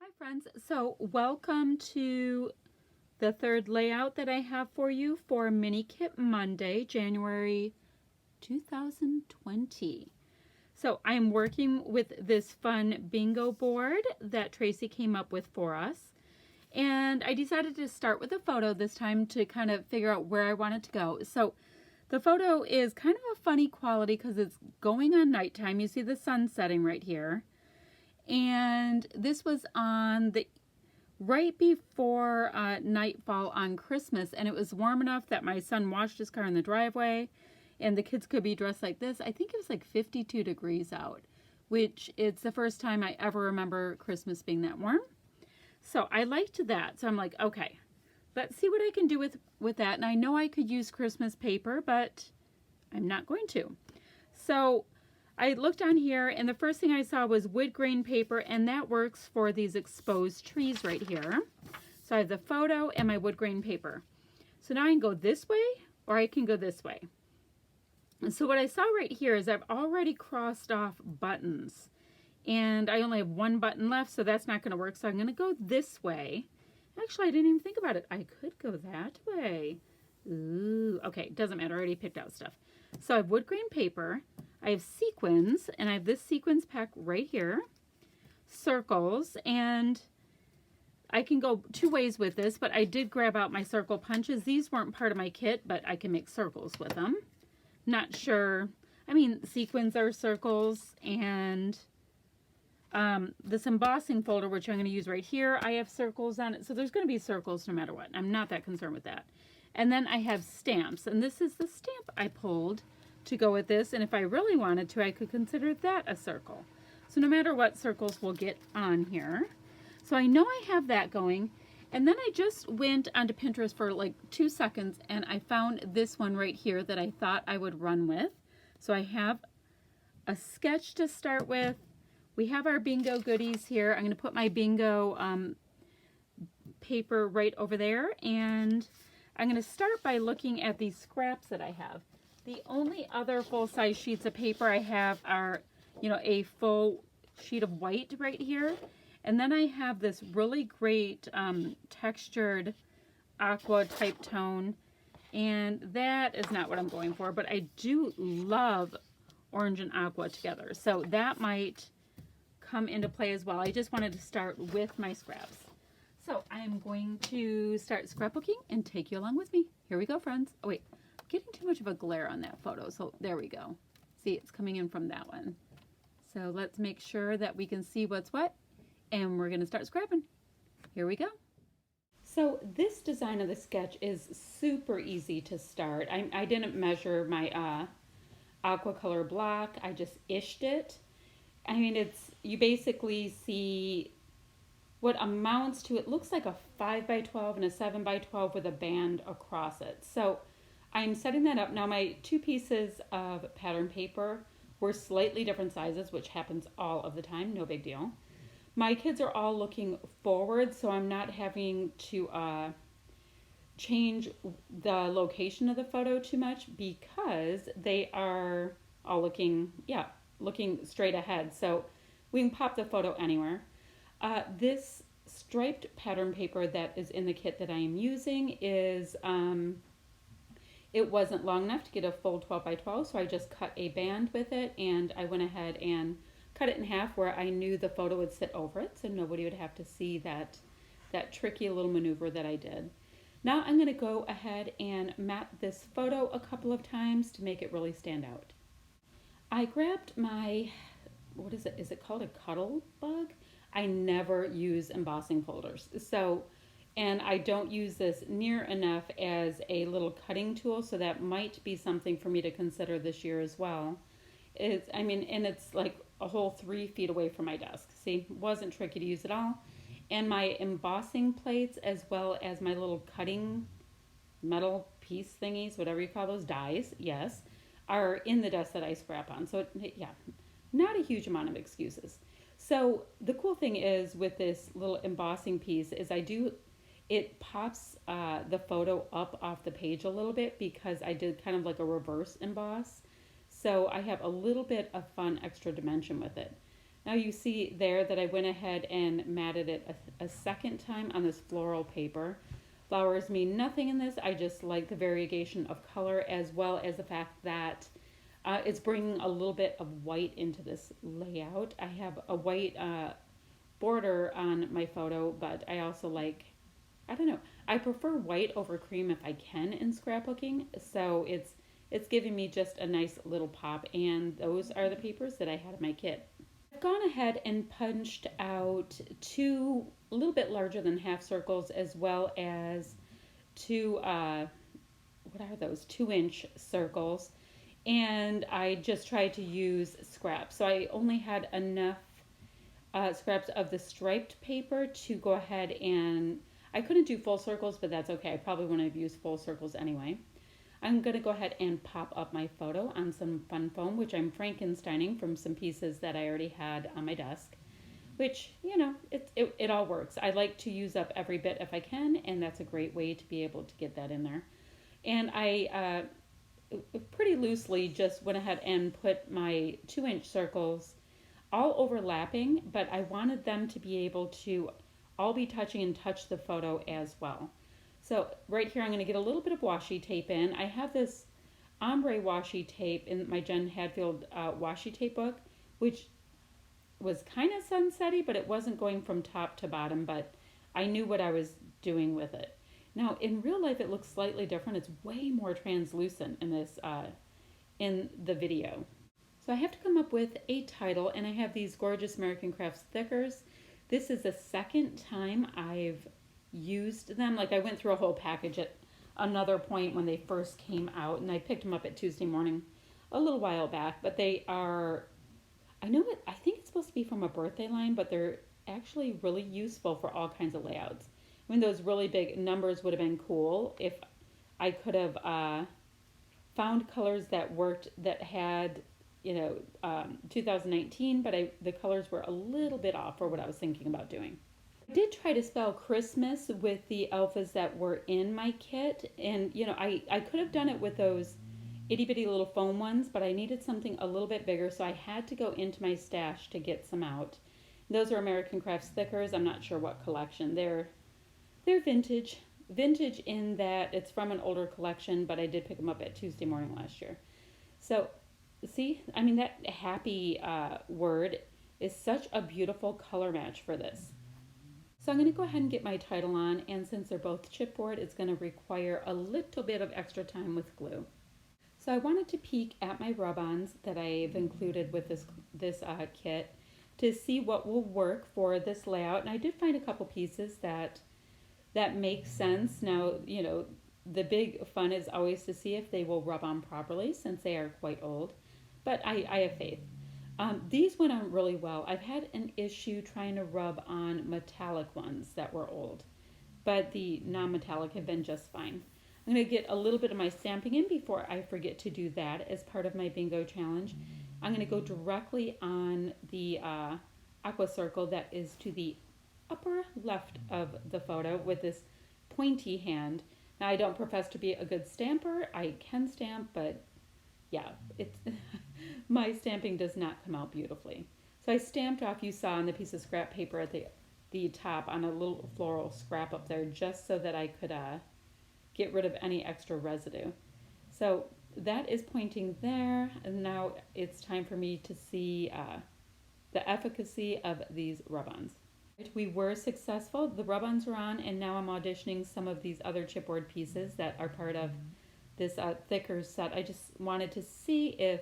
Hi friends, so welcome to the third layout that I have for you for Mini Kit Monday, January 2020. So I'm working with this fun bingo board that Tracy came up with for us. And I decided to start with a photo this time to kind of figure out where I want it to go. So the photo is kind of a funny quality because it's going on nighttime. You see the sun setting right here. And this was on the right before nightfall on Christmas, and it was warm enough that my son washed his car in the driveway and the kids could be dressed like this. I think it was like 52 degrees out, which it's the first time I ever remember Christmas being that warm. So I liked that. So I'm like, okay, let's see what I can do with that. And I know I could use Christmas paper, but I'm not going to. So I looked on here and the first thing I saw was wood grain paper, and that works for these exposed trees right here. So I have the photo and my wood grain paper. So now I can go this way or I can go this way. And so what I saw right here is I've already crossed off buttons and I only have one button left, so that's not going to work. So I'm going to go this way. Actually, I didn't even think about it. I could go that way. Ooh, okay, doesn't matter. I already picked out stuff. So I have wood grain paper. I have sequins, and I have this sequins pack right here, circles, and I can go two ways with this, but I did grab out my circle punches. These weren't part of my kit, but I can make circles with them. Not sure. I mean, sequins are circles, and this embossing folder, which I'm going to use right here, I have circles on it. So there's going to be circles no matter what. I'm not that concerned with that. And then I have stamps, and this is the stamp I pulled to go with this, and if I really wanted to, I could consider that a circle. So no matter what, circles will get on here. So I know I have that going, and then I just went onto Pinterest for like 2 seconds and I found this one right here that I thought I would run with. So I have a sketch to start with. We have our bingo goodies here. I'm going to put my bingo paper right over there, and I'm going to start by looking at these scraps that I have. The only other full-size sheets of paper I have are, a full sheet of white right here. And then I have this really great textured aqua type tone. And that is not what I'm going for, but I do love orange and aqua together. So that might come into play as well. I just wanted to start with my scraps. So I'm going to start scrapbooking and take you along with me. Here we go, friends. Oh, wait. Getting too much of a glare on that photo, so there we go. See, it's coming in from that one. So let's make sure that we can see what's what, and we're going to start scrapping. Here we go. So this design of the sketch is super easy to start. I didn't measure my aqua color block. I just ished it. I mean, you basically see what amounts to, it looks like a 5x12 and a 7x12 with a band across it. So I'm setting that up. Now my two pieces of pattern paper were slightly different sizes, which happens all of the time, no big deal. My kids are all looking forward, so I'm not having to change the location of the photo too much because they are all looking straight ahead. So we can pop the photo anywhere. This striped pattern paper that is in the kit that I am using is it wasn't long enough to get a full 12x12, so I just cut a band with it, and I went ahead and cut it in half where I knew the photo would sit over it, so nobody would have to see that tricky little maneuver that I did. Now I'm going to go ahead and mat this photo a couple of times to make it really stand out. I grabbed my, what is it? Is it called a cuddle bug? I never use embossing folders, and I don't use this near enough as a little cutting tool, so that might be something for me to consider this year as well. It's like a whole 3 feet away from my desk. See, wasn't tricky to use at all. And my embossing plates, as well as my little cutting metal piece thingies, whatever you call those, dies, yes, are in the desk that I scrap on. So yeah, not a huge amount of excuses. So the cool thing is with this little embossing piece is it pops the photo up off the page a little bit because I did kind of like a reverse emboss. So I have a little bit of fun extra dimension with it. Now you see there that I went ahead and matted it a second time on this floral paper. Flowers mean nothing in this. I just like the variegation of color, as well as the fact that it's bringing a little bit of white into this layout. I have a white border on my photo, but I also like, I don't know, I prefer white over cream if I can in scrapbooking. So it's giving me just a nice little pop, and those are the papers that I had in my kit. I've gone ahead and punched out two a little bit larger than half circles, as well as two, what are those, 2-inch circles. And I just tried to use scraps. So I only had enough scraps of the striped paper to go ahead and, I couldn't do full circles, but that's okay. I probably wouldn't have used full circles anyway. I'm going to go ahead and pop up my photo on some fun foam, which I'm Frankensteining from some pieces that I already had on my desk, which, you know, it all works. I like to use up every bit if I can, and that's a great way to be able to get that in there. And I pretty loosely just went ahead and put my 2-inch circles all overlapping, but I wanted them to be able to all be touching and touch the photo as well. So right here, I'm going to get a little bit of washi tape in. I have this ombre washi tape in my Jen Hadfield washi tape book, which was kind of sunsetty, but it wasn't going from top to bottom, but I knew what I was doing with it. Now, in real life, it looks slightly different. It's way more translucent in this, in the video. So I have to come up with a title, and I have these gorgeous American Crafts thickers. This is the second time I've used them. Like, I went through a whole package at another point when they first came out, and I picked them up at Tuesday morning a little while back, but they are, I know it, I think it's supposed to be from a birthday line, but they're actually really useful for all kinds of layouts. I mean, those really big numbers would have been cool if I could have found colors that worked, that had, you know, 2019, but the colors were a little bit off for what I was thinking about doing. I did try to spell Christmas with the alphas that were in my kit, and, you know, I could have done it with those itty bitty little foam ones, but I needed something a little bit bigger, so I had to go into my stash to get some out. Those are American Crafts thickers. I'm not sure what collection. They're vintage in that it's from an older collection, but I did pick them up at Tuesday morning last year. So see, I mean, that happy word is such a beautiful color match for this. So I'm going to go ahead and get my title on, and since they're both chipboard, it's going to require a little bit of extra time with glue. So I wanted to peek at my rub-ons that I've included with this kit to see what will work for this layout, and I did find a couple pieces that make sense. Now, you know, the big fun is always to see if they will rub on properly, since they are quite old, but I have faith. These went on really well. I've had an issue trying to rub on metallic ones that were old, but the non-metallic have been just fine. I'm going to get a little bit of my stamping in before I forget to do that as part of my bingo challenge. I'm going to go directly on the aqua circle that is to the upper left of the photo with this pointy hand. Now, I don't profess to be a good stamper. I can stamp, but yeah, it's my stamping does not come out beautifully. So I stamped off, you saw on the piece of scrap paper at the top on a little floral scrap up there, just so that I could get rid of any extra residue. So that is pointing there, and now it's time for me to see the efficacy of these rub-ons. We were successful. The rub-ons are on, and now I'm auditioning some of these other chipboard pieces that are part of this thicker set. I just wanted to see if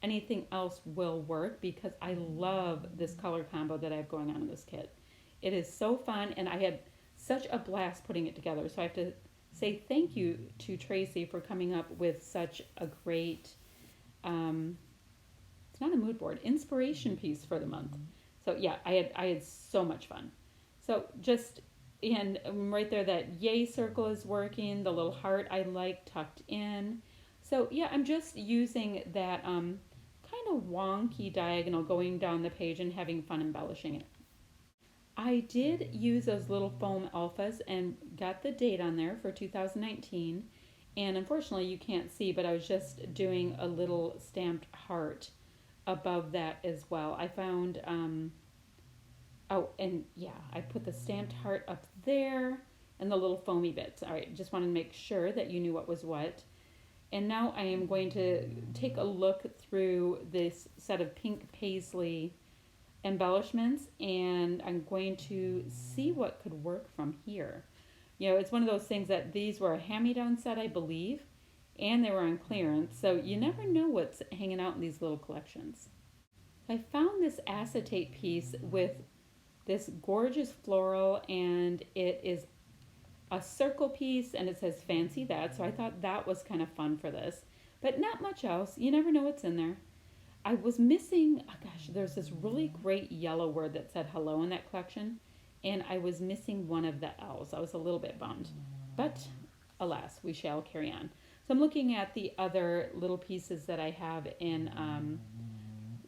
anything else will work, because I love this color combo that I have going on in this kit. It is so fun, and I had such a blast putting it together. So I have to say thank you to Tracy for coming up with such a great, it's not a mood board, inspiration piece for the month. So yeah, I had so much fun. So just, and right there, that yay circle is working. The little heart I like tucked in. So yeah, I'm just using that kind of wonky diagonal going down the page and having fun embellishing it. I did use those little foam alphas and got the date on there for 2019. And unfortunately you can't see, but I was just doing a little stamped heart above that as well. I found, oh, and yeah, I put the stamped heart up there and the little foamy bits. All right, just wanted to make sure that you knew what was what. And now I am going to take a look through this set of pink paisley embellishments, and I'm going to see what could work from here. You know, it's one of those things that these were a hand-me-down set, I believe, and they were on clearance, so you never know what's hanging out in these little collections. I found this acetate piece with this gorgeous floral, and it is a circle piece, and it says fancy that, so I thought that was kind of fun for this, but not much else. You never know what's in there. I was missing, oh gosh, there's this really great yellow word that said hello in that collection, and I was missing one of the L's. I was a little bit bummed, but alas, we shall carry on. So I'm looking at the other little pieces that I have in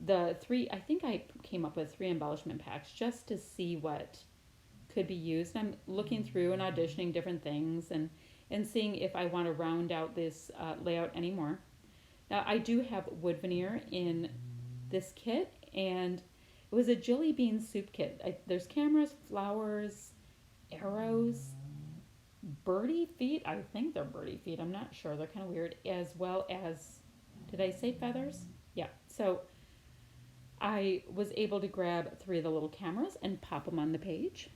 the three, I think I came up with 3 embellishment packs just to see what could be used. I'm looking through and auditioning different things and seeing if I want to round out this layout anymore. Now I do have wood veneer in this kit, and it was a jelly bean soup kit. There's cameras, flowers, arrows, birdie feet. I think they're birdie feet. I'm not sure. They're kind of weird. As well as, did I say feathers? Yeah. So I was able to grab 3 of the little cameras and pop them on the page.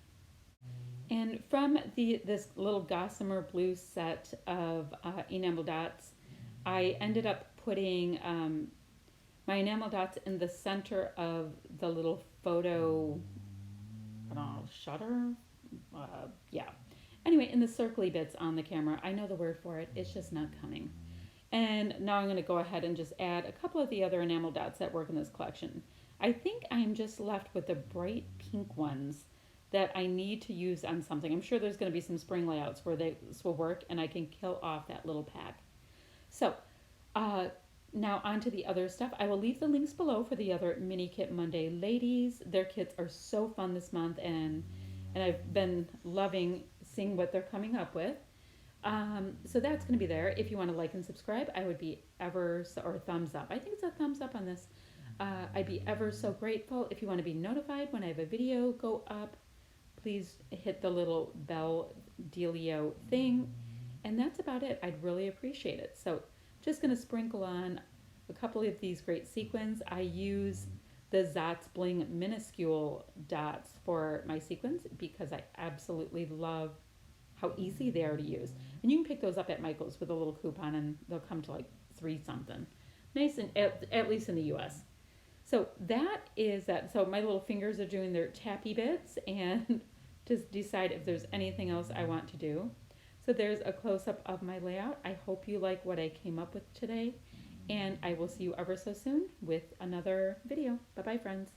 And from this little gossamer blue set of enamel dots, I ended up putting my enamel dots in the center of the little photo, I don't know, shutter? Yeah. Anyway, in the circly bits on the camera. I know the word for it. It's just not coming. And now I'm going to go ahead and just add a couple of the other enamel dots that work in this collection. I think I'm just left with the bright pink ones that I need to use on something. I'm sure there's going to be some spring layouts where this will work, and I can kill off that little pack. So now on to the other stuff. I will leave the links below for the other Mini Kit Monday ladies. Their kits are so fun this month, and I've been loving seeing what they're coming up with. So that's going to be there. If you want to like and subscribe, I would be ever so, or thumbs up. I think it's a thumbs up on this. I'd be ever so grateful. If you want to be notified when I have a video go up, please hit the little bell dealio thing. And that's about it. I'd really appreciate it. So just going to sprinkle on a couple of these great sequins. I use the Zotz Bling minuscule dots for my sequins because I absolutely love how easy they are to use. And you can pick those up at Michael's with a little coupon, and they'll come to like 3 something. Nice, and at least in the US. So that is that. So my little fingers are doing their tappy bits and just decide if there's anything else I want to do. So there's a close-up of my layout. I hope you like what I came up with today, and I will see you ever so soon with another video. Bye-bye, friends.